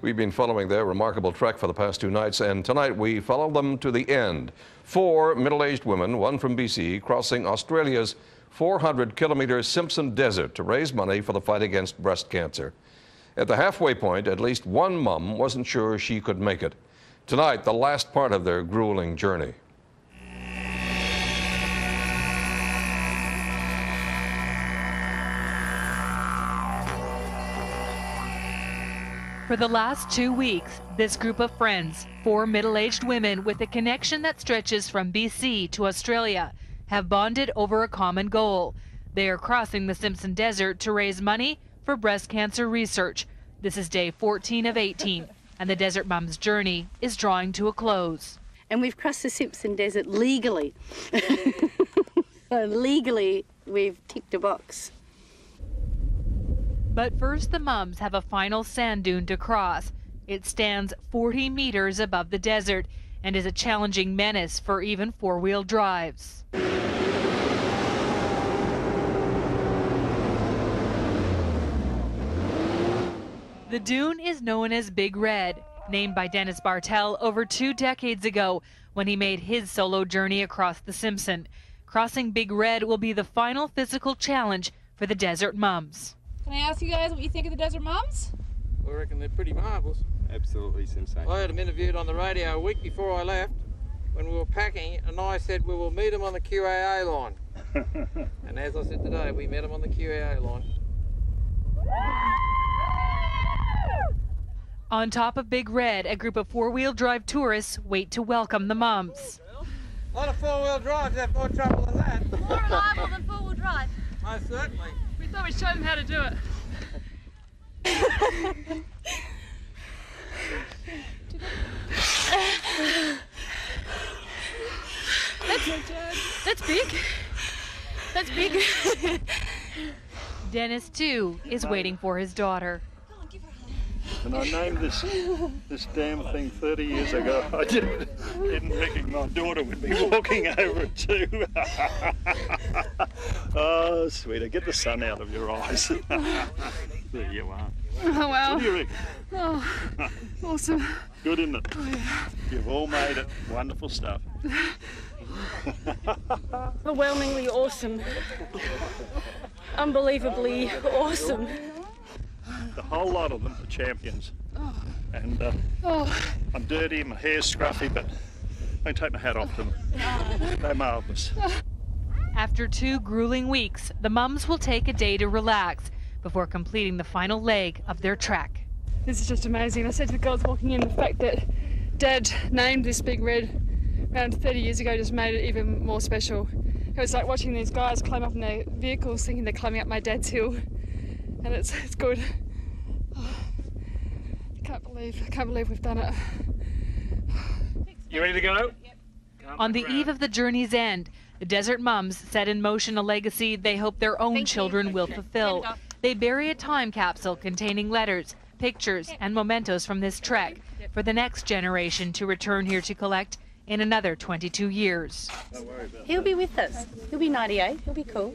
We've been following their remarkable trek for the past 2 nights, and tonight we follow them to the end. 4 middle-aged women, one from BC, crossing Australia's 400-kilometre Simpson Desert to raise money for the fight against breast cancer. At the halfway point, at least one mum wasn't sure she could make it. Tonight, the last part of their grueling journey. For the last 2 weeks, this group of friends, 4 middle-aged women with a connection that stretches from BC to Australia, have bonded over a common goal. They are crossing the Simpson Desert to raise money for breast cancer research. This is day 14 of 18, and the Desert Mums' journey is drawing to a close. And we've crossed the Simpson Desert legally. So legally, we've ticked a box. But first, the mums have a final sand dune to cross. It stands 40 meters above the desert and is a challenging menace for even four-wheel drives. The dune is known as Big Red, named by Dennis Bartel over 2 decades ago when he made his solo journey across the Simpson. Crossing Big Red will be the final physical challenge for the Desert Mums. Can I ask you guys what you think of the Desert Mums? I reckon they're pretty marvellous. Absolutely sensational. I had them interviewed on the radio a week before I left when we were packing, and I said we will meet them on the QAA line. And as I said today, we met them on the QAA line. On top of Big Red, a group of four-wheel drive tourists wait to welcome the mums. A lot of four-wheel drives have more trouble than that. More reliable than four-wheel drive. Most certainly. We thought we'd show them how to do it. That's big. That's big. Dennis, too, is waiting for his daughter. And I named this damn thing 30 years ago. I didn't reckon my daughter would be walking over it too. Oh, sweetie, get the sun out of your eyes. There you are. Oh, wow. What do you reckon? Oh, awesome. Good, isn't it? Oh, yeah. You've all made it. Wonderful stuff. Overwhelmingly awesome. Unbelievably awesome. The whole lot of them are champions. Oh. And I'm dirty, my hair's scruffy, but I take my hat off to them. They're marvellous. After 2 grueling weeks, the mums will take a day to relax before completing the final leg of their trek. This is just amazing. I said to the girls walking in, the fact that Dad named this Big Red around 30 years ago just made it even more special. It was like watching these guys climb up in their vehicles thinking they're climbing up my dad's hill. And it's good. Oh, I can't believe we've done it. You ready to go? On the eve of the journey's end, the Desert Mums set in motion a legacy they hope their own children will fulfill. They bury a time capsule containing letters, pictures, and mementos from this trek for the next generation to return here to collect in another 22 years. He'll be with us. He'll be 98. He'll be cool.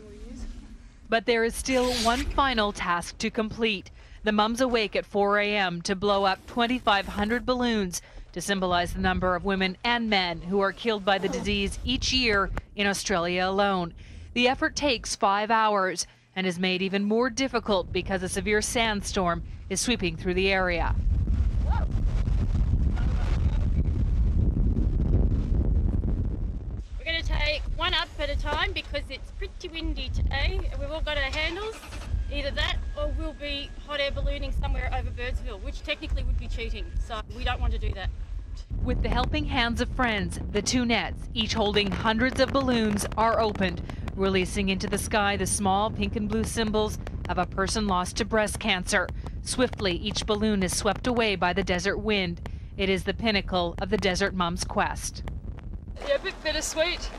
But there is still one final task to complete. The mums awake at 4 a.m. to blow up 2,500 balloons to symbolize the number of women and men who are killed by the disease each year in Australia alone. The effort takes 5 hours and is made even more difficult because a severe sandstorm is sweeping through the area. We're going to take one up at a time because it's pretty windy today. We've all got our handles. Either that or we'll be hot air ballooning somewhere over Birdsville, which technically would be cheating, so we don't want to do that. With the helping hands of friends, the 2 nets, each holding hundreds of balloons, are opened, releasing into the sky the small pink and blue symbols of a person lost to breast cancer. Swiftly, each balloon is swept away by the desert wind. It is the pinnacle of the Desert Mums' quest. Yeah, a bit bittersweet.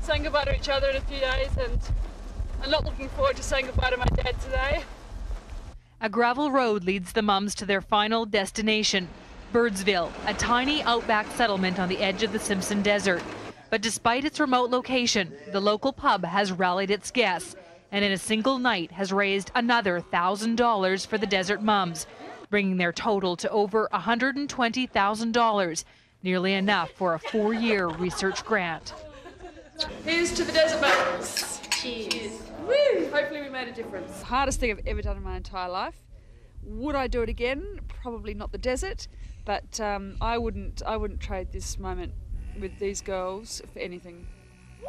Saying goodbye to each other in a few days, and I'm not looking forward to saying goodbye to my dad today. A gravel road leads the mums to their final destination, Birdsville, a tiny outback settlement on the edge of the Simpson Desert. But despite its remote location, the local pub has rallied its guests and in a single night has raised another $1,000 for the Desert Mums. bringing their total to over $120,000, nearly enough for a 4-year research grant. Here's to the desert mountains. Cheers. Woo! Hopefully we made a difference. Hardest thing I've ever done in my entire life. Would I do it again? Probably not the desert, but I wouldn't trade this moment with these girls for anything. Woo!